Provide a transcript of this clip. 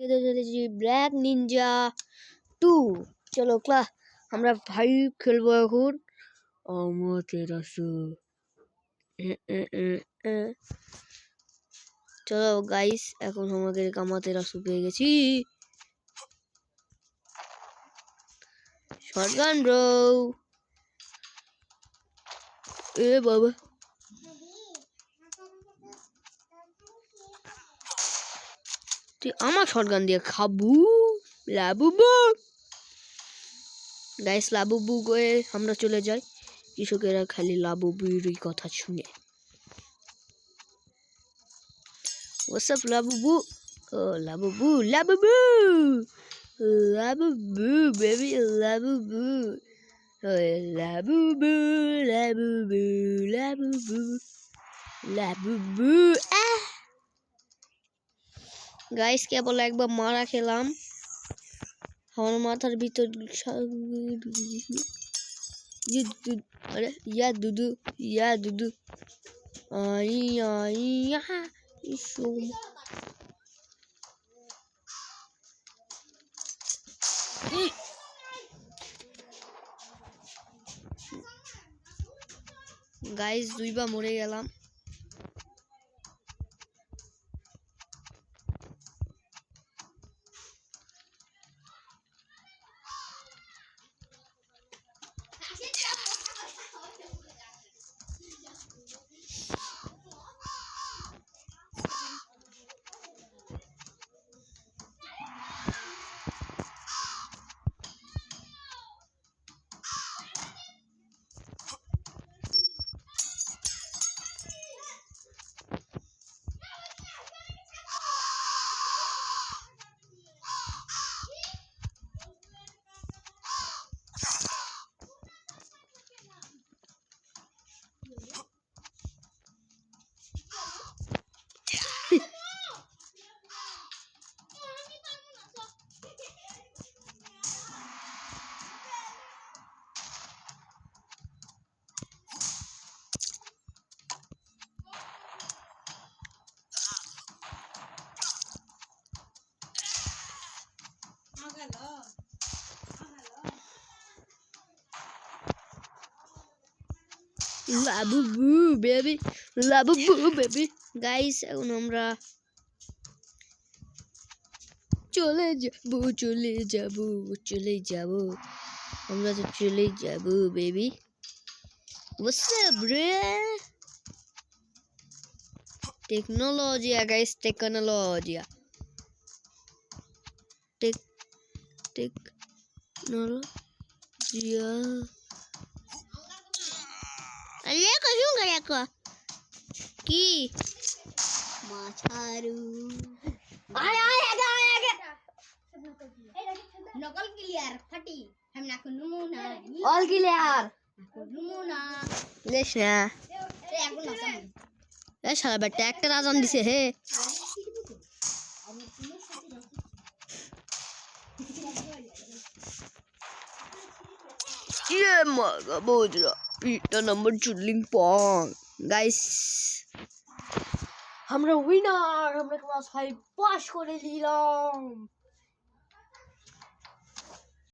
চলেছি black Ninja 2। চলো class আমরা 5 খেলবো এখন। চলো গাইস, এখন আমাদের আমাতেরাসু পেয়ে গেছি। Shotgun bro. এ বাবা, তুই আমার শটগান দিয়ে খাবু? লাবুবু গাইস, লাবুবু গয়ে আমরা চলে যাই। কৃষকেরা খালি লাবুবুরই কথা শুনে। What's up, Labubu? Oh, Labubu, Labubu, Labubu, baby, Labubu, oh, Labubu, Labubu, Labubu, Labubu. Guys, কেবল একবার মারা খেলাম, আমার মাথার ভিতর আরে ইয়া দুদু, ইয়া দুদু, আই আই ইসো। গাইস, দুইবার মরে গেলাম। Labubu baby, Labubu baby. Guys, এখন আমরা চলে যাব, আমরা তো চলে যাব baby. What's up, bro? Tecnologia, guys, tecnologia. Tecnologia. अरे क्यों करे को की माछारू आया नकल क्लियर फटी हम ना को नमूना ऑल क्लियर नमूना लेश ना ए साला बेटा ट्रैक्टर आजन दिसे हे ये मगा बोझरा पिटा नंबर चुडलिंग पॉन्ग। गाइस, আমরা উইনার, আমরা ক্লাস 5 পাস করে নিলাম।